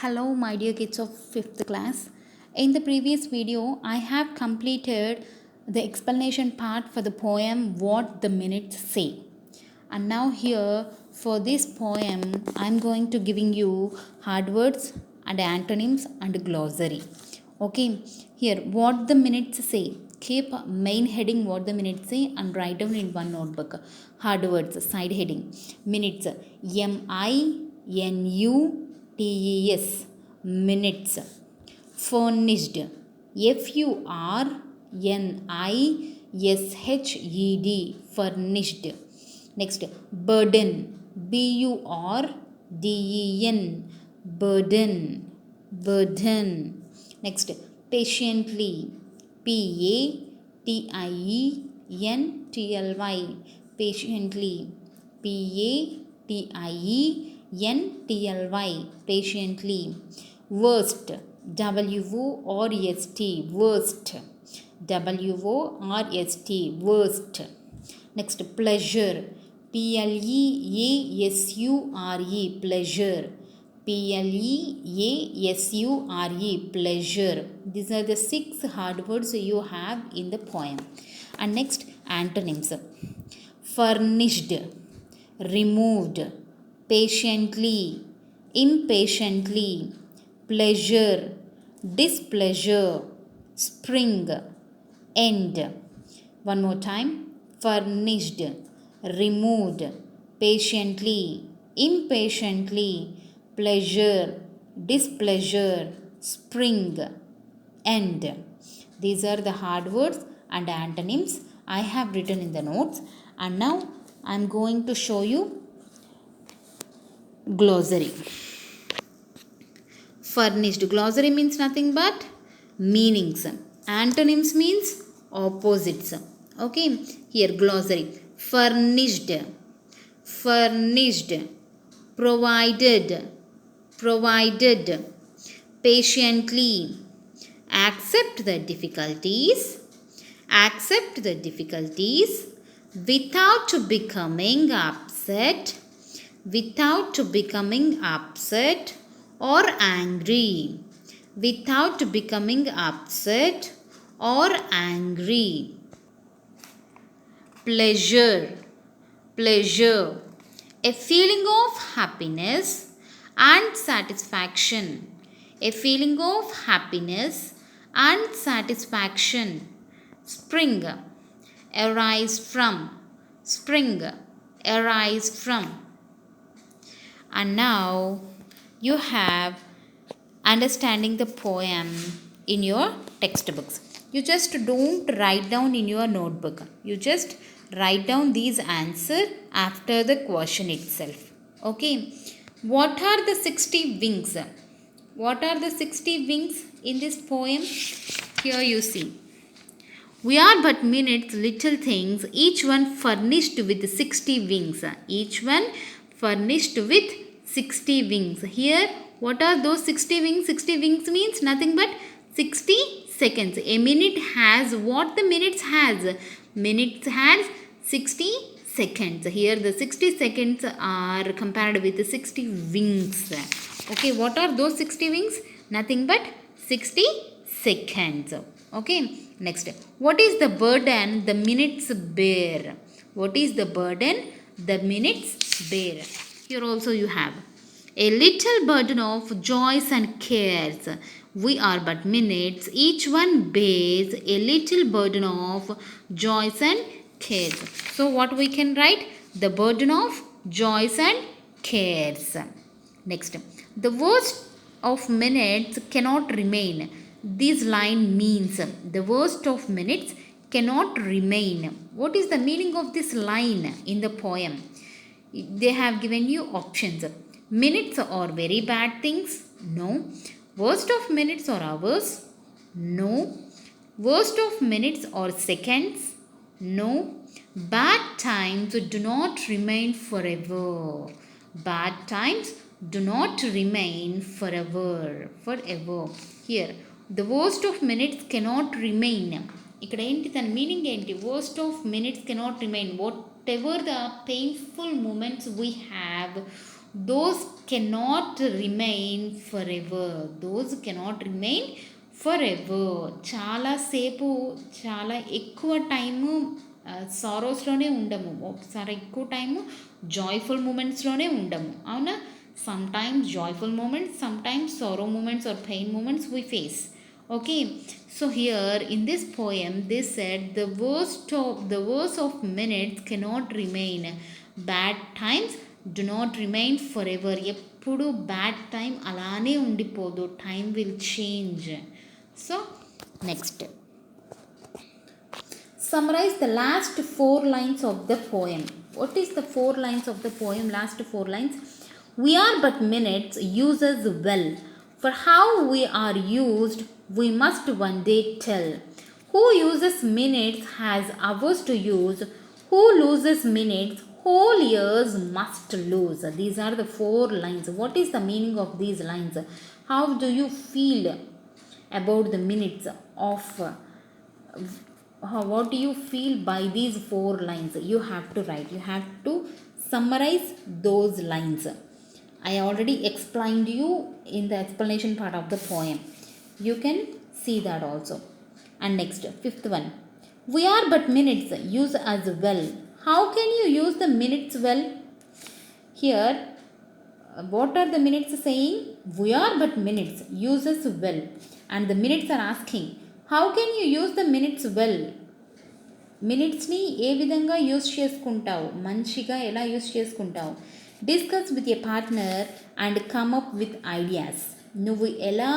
Hello, my dear kids of 5th class. In the previous video, I have completed the explanation part for the poem What the Minutes Say. And now here for this poem, I am going to giving you hard words and antonyms and glossary. Okay, here what the minutes say. Keep main heading what the minutes say and write down in one notebook. Hard words, side heading. Minutes, MINUTES, minutes. Furnished, FURNISHED, furnished. Next, burden, BURDEN, burden, burden. Next, patiently, PATIENTLY, patiently, PATIENTLY, patiently. Worst, WORST, worst, WORST, worst. Next, pleasure, PLEASURE, pleasure, PLEASURE, pleasure. These are the 6 hard words you have in the poem. And next, antonyms. Furnished, removed, patiently, impatiently, pleasure, displeasure, spring, end. One more time. Furnished, removed, patiently, impatiently, pleasure, displeasure, spring, end. These are the hard words and antonyms I have written in the notes, and now I am going to show you glossary. Furnished, glossary means nothing but meanings. Antonyms means opposites. Okay, here glossary. Furnished, furnished, provided, provided, patiently, accept the difficulties, accept the difficulties, without becoming upset, without becoming upset or angry, without becoming upset or angry. Pleasure, pleasure, a feeling of happiness and satisfaction, a feeling of happiness and satisfaction. Spring, arise from, spring, arise from. And now you have understanding the poem in your textbooks. You just don't write down in your notebook. You just write down these answers after the question itself. Okay. What are the 60 wings? What are the 60 wings in this poem? Here you see. We are but minutes, little things, each one furnished with 60 wings. Each one furnished with 60 wings. Here, what are those 60 wings? 60 wings means nothing but 60 seconds. A minute has what the minutes has? Minutes has 60 seconds. Here, the 60 seconds are compared with the 60 wings. Okay, what are those 60 wings? Nothing but 60 seconds. Okay, next. What is the burden the minutes bear? What is the burden the minutes bear? Here also you have a little burden of joys and cares. We are but minutes, each one bears a little burden of joys and cares. So what we can write? The burden of joys and cares. Next, the worst of minutes cannot remain. This line means the worst of minutes cannot remain. What is the meaning of this line in the poem? They have given you options. Minutes are very bad things? No. Worst of minutes are hours? No. Worst of minutes are seconds? No. Bad times do not remain forever. Bad times do not remain forever. Forever. Here, the worst of minutes cannot remain. ఇక్కడ ఏంటి తన meaning ఏంటి? Worst of minutes cannot remain. Whatever the painful moments we have, those cannot remain forever. Those cannot remain forever. చాలా సేపు చాలా ఎక్కువ time సారోస్లోనే ఉండము, ఒకసారి ఎక్కువ టైము జాయ్ఫుల్ మూమెంట్స్లోనే ఉండము, అవునా? Sometimes joyful moments, sometimes sorrow moments are pain moments we face. Okay, so here in this poem they said the worst of minutes cannot remain, bad times do not remain forever. ఎప్పుడు bad time అలానే ఉండిపోదు, time will change. So next, summarize the last 4 lines of the poem. What is the 4 lines of the poem? Last 4 lines. We are but minutes, use us well. For how we are used, we must one day tell. Who uses minutes has hours to use. Who loses minutes, whole years must lose. These are the 4 lines. What is the meaning of these lines? How do you feel about the minutes of what do you feel by these 4 lines? You have to write, you have to summarize those lines. I already explained you in the explanation part of the poem. You can see that also. And next, 5th one. We are but minutes, use as well. How can you use the minutes well? Here, what are the minutes saying? We are but minutes, use as well. And the minutes are asking, how can you use the minutes well? మినిట్స్ని ఏ విధంగా use చేసుకుంటావు, మంచిగా ఎలా use చేసుకుంటావు? Discuss with a partner and come up with ideas. నువ్వు ఎలా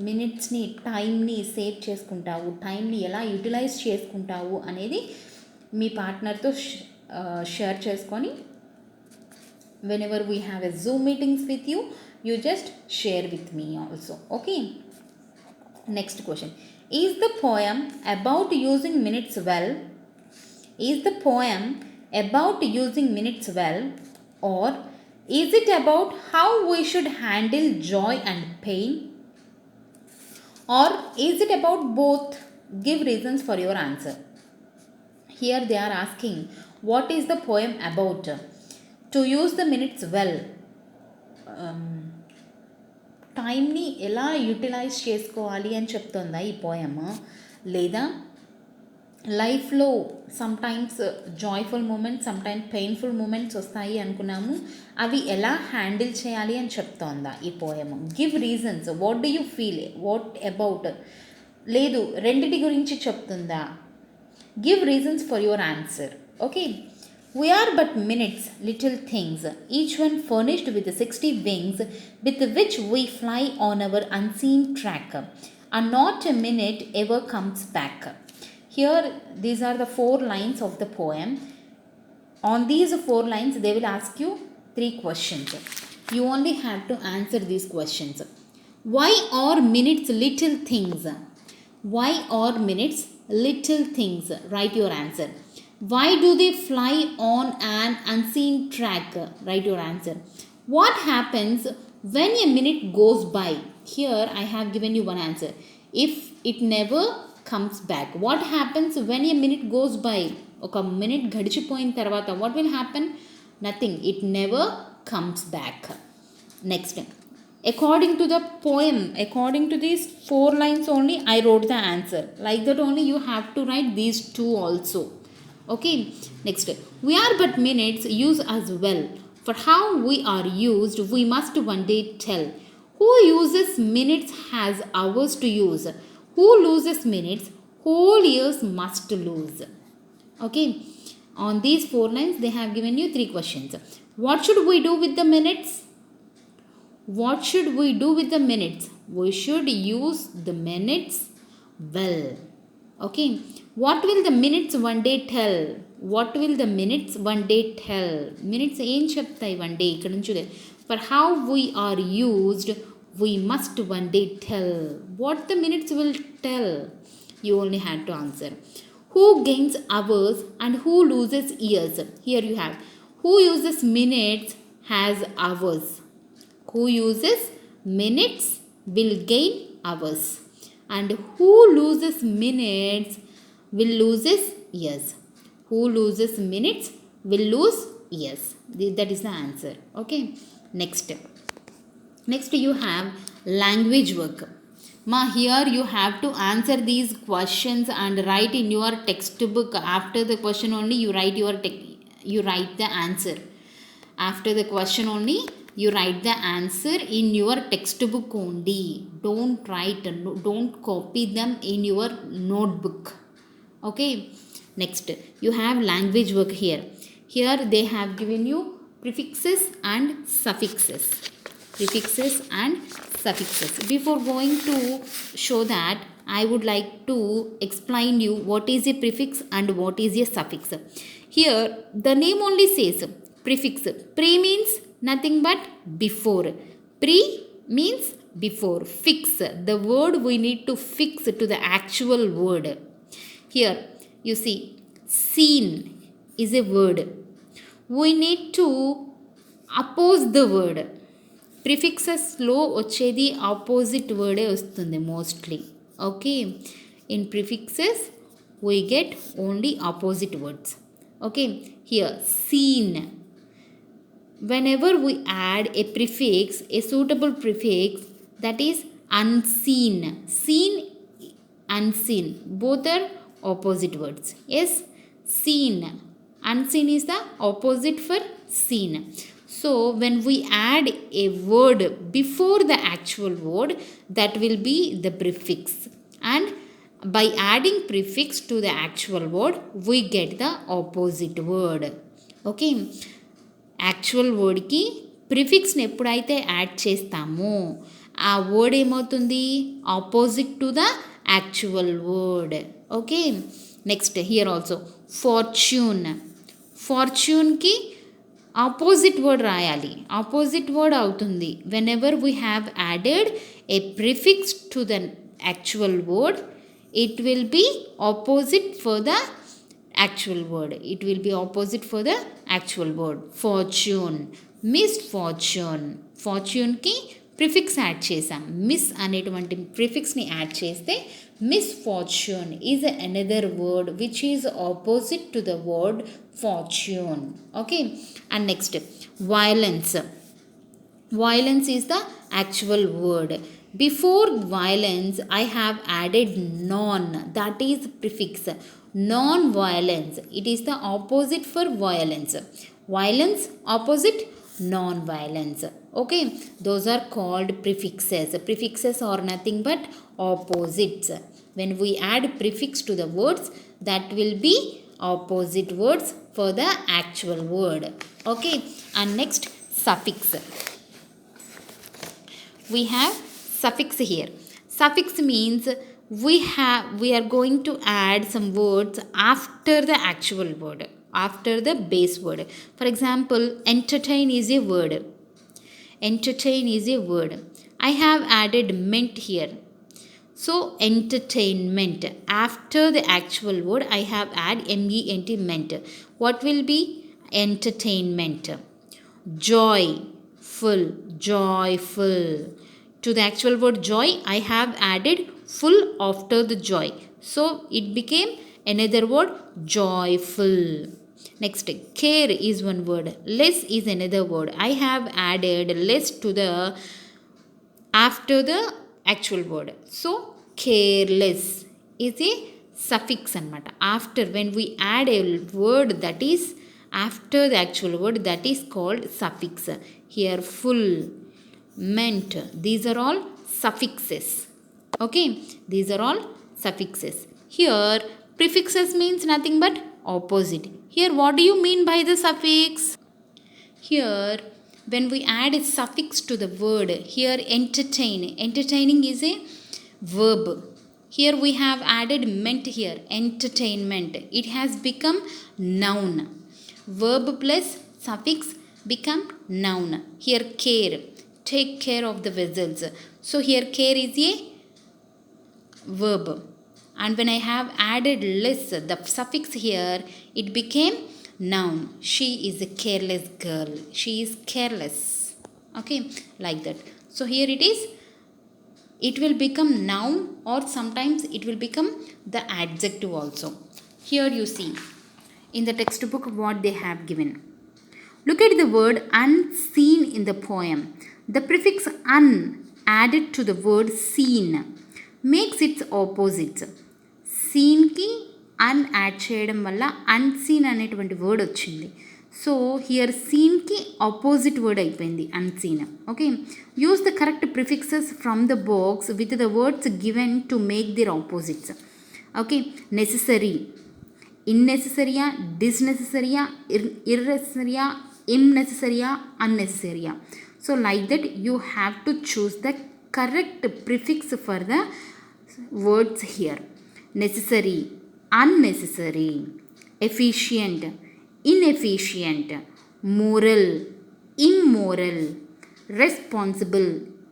మినిట్స్ని, టైంని save చేసుకుంటావు, టైంని ఎలా యూటిలైజ్ చేసుకుంటావు అనేది మీ పార్ట్నర్తో షేర్ చేసుకొని, whenever we have a Zoom meetings with you, you just share with me also. Okay, next question. Is the poem about using minutes well? Is the poem about using minutes well, or is it about how we should handle joy and pain, or is it about both? Give reasons for your answer. Here they are asking, what is the poem about? To use the minutes well, టైంని ఎలా utilise చేసుకోవాలి అని చెప్తుందా ఈ poem? లేదా లైఫ్లో sometimes joyful moments, sometimes painful moments వస్తాయి అనుకున్నాము, అవి ఎలా హ్యాండిల్ చేయాలి అని చెప్తోందా ఈ poem? Give reasons. What do you feel? What about? లేదు, రెండిటి గురించి చెప్తుందా? Give reasons for your answer. Okay. We are but minutes, little things, each one furnished with 60 wings, with which we fly on our unseen track, and not a minute ever comes back. Here, these are the 4 lines of the poem. On these 4 lines, they will ask you 3 questions. You only have to answer these questions. Why are minutes little things? Why are minutes little things? Write your answer. Why do they fly on an unseen track? Write your answer. What happens when a minute goes by? Here I have given you one answer. If it never comes back. What happens when a minute goes by? Oka minute gadichipoyin tarvata what will happen? Nothing. It never comes back. Next. According to the poem, according to these 4 lines only, I wrote the answer. Like that only you have to write these 2 also. Okay, next. We are but minutes, use as well. For how we are used, we must one day tell. Who uses minutes has hours to use. Who loses minutes, whole years must lose. Okay, on these 4 lines, they have given you 3 questions. What should we do with the minutes? What should we do with the minutes? We should use the minutes well. Okay. What will the minutes one day tell? What will the minutes one day tell? Minutes ఏం చెప్తాయి one day? ఇక్కడ నుంచి for how we are used, we must one day tell. What the minutes will tell? You only had to answer. Who gains hours and who loses years? Here you have. Who uses minutes has hours. Who uses minutes will gain hours. And who loses minutes will loses years. Who loses minutes will lose years. That is the answer. Okay. Next you have language work. Ma, here you have to answer these questions and write in your textbook. After the question only you write you write the answer. After the question only you write the answer in your textbook only. Don't copy them in your notebook. Okay. Next you have language work here. Here they have given you prefixes and suffixes. Before going to show that, I would like to explain you what is a prefix and what is a suffix. Here the name only says prefix. Pre means nothing but before. Pre means before. Fix, the word we need to fix to the actual word. Here you see, seen is a word. We need to oppose the word. ప్రిఫిక్సెస్లో వచ్చేది opposite వర్డే వస్తుంది mostly. Okay, in prefixes we get only opposite words. Okay, here seen. Whenever we add a prefix, a suitable prefix, that is unseen. Seen, unseen, both are opposite words. Yes, seen. Unseen is the opposite for seen. So when we add a word before the actual word, that will be the prefix. And by adding prefix to the actual word, we get the opposite word. Okay. Actual వర్డ్కి ప్రిఫిక్స్ని ఎప్పుడైతే add చేస్తామో ఆ word ఏమవుతుంది, opposite to the actual word. Okay, next here also fortune. ఫార్చ్యూన్కి opposite word రాయాలి. Opposite word అవుతుంది whenever we have added a prefix to the actual word, it will be opposite for the actual word. It will be opposite for the actual word. Fortune, misfortune. Fortune ki prefix add chesam. Miss అనేటువంటి prefix ని add చేస్తే misfortune is another word which is opposite to the word fortune. Okay, and next violence. Violence is the actual word. Before violence I have added non, that is prefix. Non-violence, it is the opposite for violence. Violence opposite non-violence. Okay, those are called prefixes. Prefixes are nothing but opposites. When we add prefix to the words, that will be opposite words for the actual word. Okay, and next suffix. We have suffix here. Suffix means we are going to add some words after the actual word, after the base word. For example, entertain is a word. Entertain is a word. I have added ment here. So entertainment, after the actual word I have added ment, ment. What will be entertainment? Joy, full, joyful. To the actual word joy I have added full after the joy, so it became another word, joyful. Next, care is one word. Less is another word. I have added less to the after the actual word, so careless is a suffix anamata. After, when we add a word that is after the actual word, that is called suffix. Here full, meant, these are all suffixes. Okay, these are all suffixes. Here prefixes means nothing but opposite. Here what do you mean by the suffix? Here when we add a suffix to the word, here entertain, entertaining is a verb. Here we have added meant here, entertainment, it has become noun. Verb plus suffix become noun. Here care, take care of the vessels, so here care is a verb. And when I have added less, the suffix here, it became noun. She is a careless girl, she is careless. Okay, like that. So here it is, it will become noun, or sometimes it will become the adjective also. Here you see in the textbook what they have given. Look at the word unseen in the poem. The prefix un added to the word seen makes its opposite. సీన్కి అన్ add చేయడం వల్ల unseen అనేటువంటి word వచ్చింది. So here సీన్కి opposite word అయిపోయింది unseen. Okay, use the correct prefixes from the box with the words given to make their opposites. Okay, necessary, ఇన్నెసెసరీయా, డిస్నెసెసరీయా, ఇర్నెసెసరీయా, ఇన్నెసెసరీయా, అన్నెసెసరీయా. So like that you have to choose the correct prefix for the words here. Necessary, unnecessary, efficient, inefficient, moral, immoral, responsible,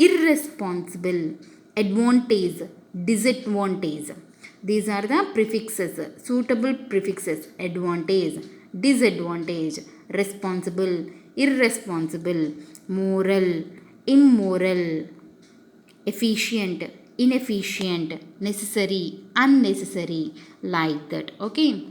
irresponsible, advantage, disadvantage. These are the prefixes, suitable prefixes. Advantage, disadvantage, responsible, irresponsible, moral, immoral, efficient, inefficient, necessary, unnecessary, like that. Okay.